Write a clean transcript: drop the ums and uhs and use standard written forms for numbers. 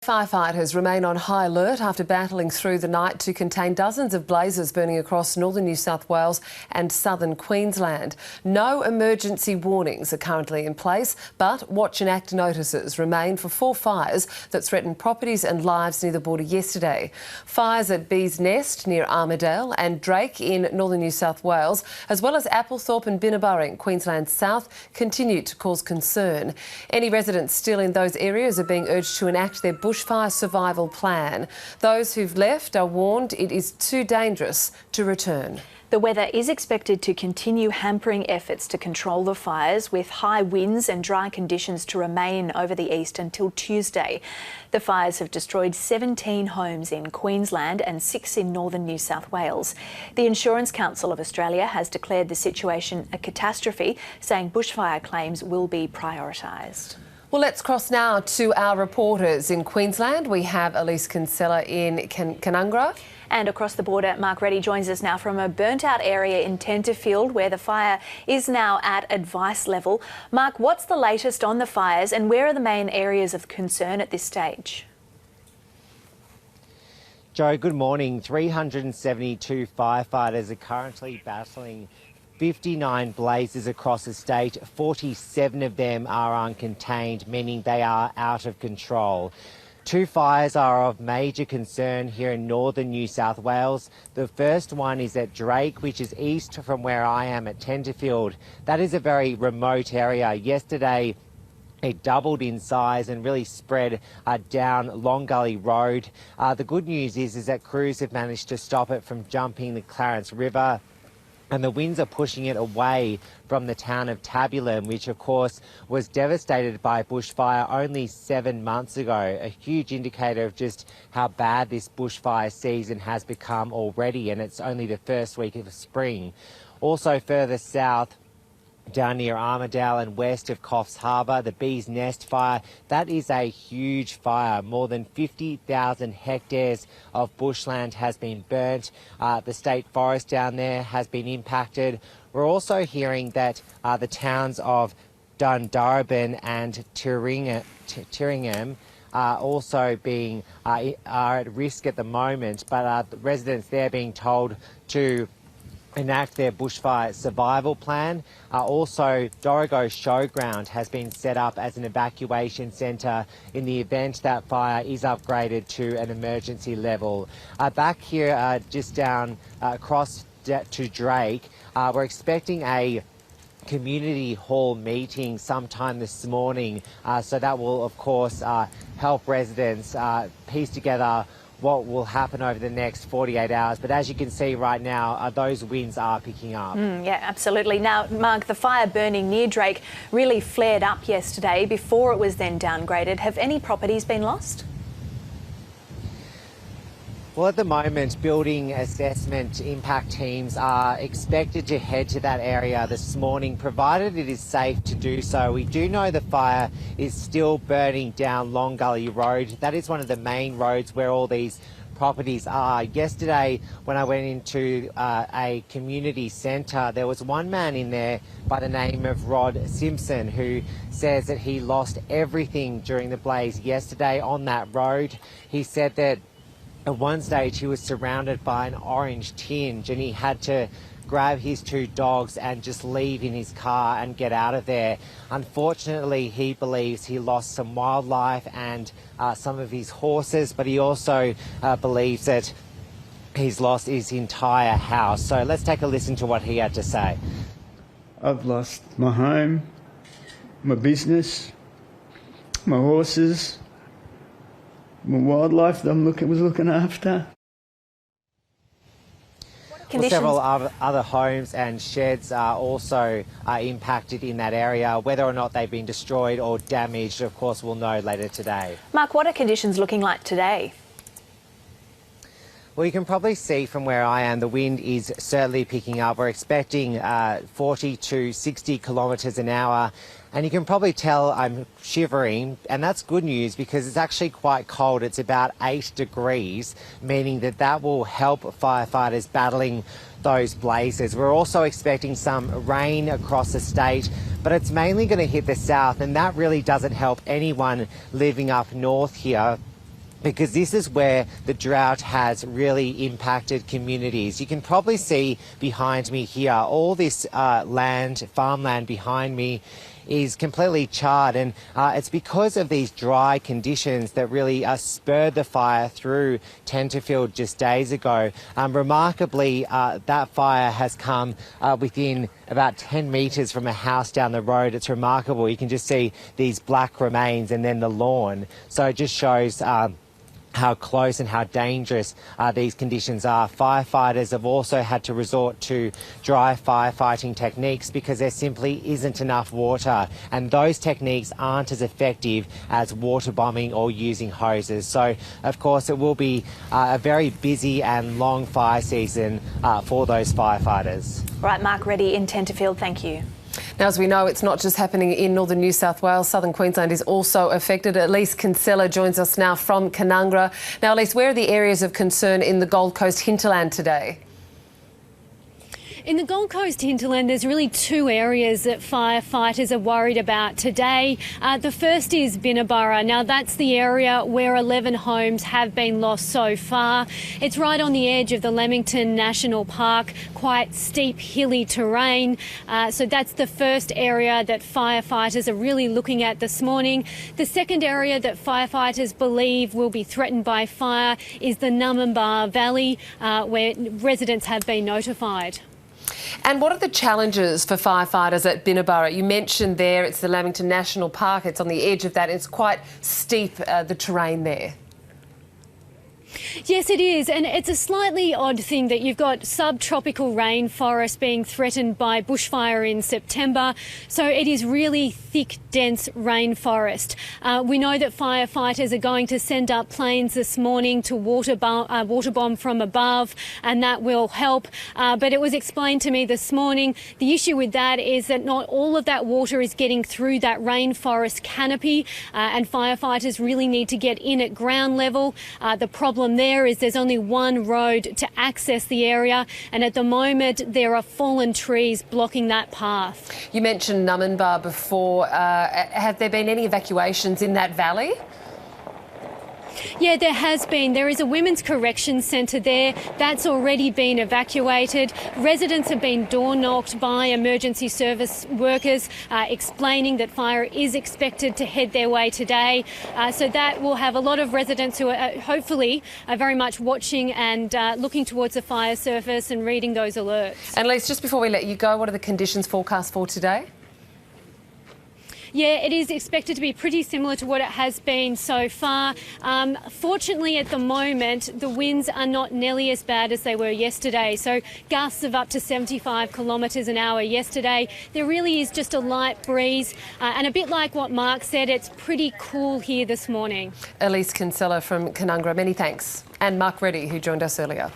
Firefighters remain on high alert after battling through the night to contain dozens of blazes burning across northern New South Wales and southern Queensland. No emergency warnings are currently in place, but watch and act notices remain for 4 fires that threatened properties and lives near the border yesterday. Fires at Bees Nest near Armidale and Drake in northern New South Wales, as well as Applethorpe and Binna Burra in Queensland's south, continue to cause concern. Any residents still in those areas are being urged to enact their bushfire survival plan. Those who've left are warned it is too dangerous to return. The weather is expected to continue hampering efforts to control the fires, with high winds and dry conditions to remain over the east until Tuesday. The fires have destroyed 17 homes in Queensland and 6 in northern New South Wales. The Insurance Council of Australia has declared the situation a catastrophe, saying bushfire claims will be prioritised. Well, let's cross now to our reporters in Queensland. We have Elise Kinsella in Canungra. And across the border, Mark Reddy joins us now from a burnt-out area in Tenterfield, where the fire is now at advice level. Mark, what's the latest on the fires and where are the main areas of concern at this stage? Joe, good morning. 372 firefighters are currently battling 59 blazes across the state. 47 of them are uncontained, meaning they are out of control. 2 fires are of major concern here in northern New South Wales. The first one is at Drake, which is east from where I am at Tenterfield. That is a very remote area. Yesterday, it doubled in size and really spread down Long Gully Road. The good news is that crews have managed to stop it from jumping the Clarence River, and the winds are pushing it away from the town of Tabulum, which of course was devastated by bushfire only 7 months ago. A huge indicator of just how bad this bushfire season has become already, and it's only the first week of spring. Also further south, down near Armidale and west of Coffs Harbour, the Bees Nest fire, that is a huge fire. More than 50,000 hectares of bushland has been burnt. The state forest down there has been impacted. We're also hearing that the towns of Dundarabin and Tyringham are also are at risk at the moment, but the residents there being told to enact their bushfire survival plan. Also, Dorrigo Showground has been set up as an evacuation centre in the event that fire is upgraded to an emergency level. Back here, just down across to Drake, we're expecting a community hall meeting sometime this morning, so that will of course help residents piece together what will happen over the next 48 hours. But as you can see right now, those winds are picking up. Yeah, absolutely. Now, Mark, the fire burning near Drake really flared up yesterday before it was then downgraded. Have any properties been lost? Well, at the moment, building assessment impact teams are expected to head to that area this morning, provided it is safe to do so. We do know the fire is still burning down Long Gully Road. That is one of the main roads where all these properties are. Yesterday, when I went into a community centre, there was one man in there by the name of Rod Simpson who says that he lost everything during the blaze yesterday on that road. He said that at one stage he was surrounded by an orange tinge and he had to grab his 2 dogs and just leave in his car and get out of there. Unfortunately, he believes he lost some wildlife and some of his horses, but he also believes that he's lost his entire house. So let's take a listen to what he had to say. I've lost my home, my business, my horses, my wildlife that I was looking after. Well, several other homes and sheds are also impacted in that area. Whether or not they've been destroyed or damaged, of course, we'll know later today. Mark, what are conditions looking like today? Well, you can probably see from where I am, the wind is certainly picking up. We're expecting 40 to 60 kilometres an hour. And you can probably tell I'm shivering, and that's good news because it's actually quite cold. It's about 8 degrees, meaning that will help firefighters battling those blazes. We're also expecting some rain across the state, but it's mainly going to hit the south, and that really doesn't help anyone living up north here. because this is where the drought has really impacted communities. You can probably see behind me here, all this farmland behind me is completely charred, and it's because of these dry conditions that really spurred the fire through Tenterfield just days ago. Remarkably, that fire has come within about 10 metres from a house down the road. It's remarkable. You can just see these black remains and then the lawn. So it just shows how close and how dangerous these conditions are. Firefighters have also had to resort to dry firefighting techniques because there simply isn't enough water, and those techniques aren't as effective as water bombing or using hoses. So, of course, it will be a very busy and long fire season for those firefighters. Right, Mark Reddy in Tenterfield, thank you. Now, as we know, it's not just happening in northern New South Wales. Southern Queensland is also affected. Elise Kinsella joins us now from Canungra. Now, Elise, where are the areas of concern in the Gold Coast hinterland today? In the Gold Coast hinterland, there's really two areas that firefighters are worried about today. The first is Binna Burra. Now, that's the area where 11 homes have been lost so far. It's right on the edge of the Leamington National Park, quite steep, hilly terrain. So that's the first area that firefighters are really looking at this morning. The second area that firefighters believe will be threatened by fire is the Numinbah Valley, where residents have been notified. And what are the challenges for firefighters at Binna Burra? You mentioned there it's the Leamington National Park. It's on the edge of that. It's quite steep, the terrain there. Yes, it is, and it's a slightly odd thing that you've got subtropical rainforest being threatened by bushfire in September, so it is really thick, dense rainforest. We know that firefighters are going to send up planes this morning to water bomb from above, and that will help. But it was explained to me this morning, the issue with that is that not all of that water is getting through that rainforest canopy, and firefighters really need to get in at ground level. The problem there is there's only one road to access the area, and at the moment there are fallen trees blocking that path. You mentioned Numinbah before. Have there been any evacuations in that valley? Yeah, there has been. There is a women's correction centre there. That's already been evacuated. Residents have been door-knocked by emergency service workers explaining that fire is expected to head their way today. So that will have a lot of residents who are hopefully very much watching and looking towards the fire surface and reading those alerts. And Lise, just before we let you go, what are the conditions forecast for today? Yeah, it is expected to be pretty similar to what it has been so far. Fortunately, at the moment, the winds are not nearly as bad as they were yesterday. So gusts of up to 75 kilometres an hour yesterday. There really is just a light breeze. And a bit like what Mark said, it's pretty cool here this morning. Elise Kinsella from Canungra, many thanks. And Mark Reddy, who joined us earlier.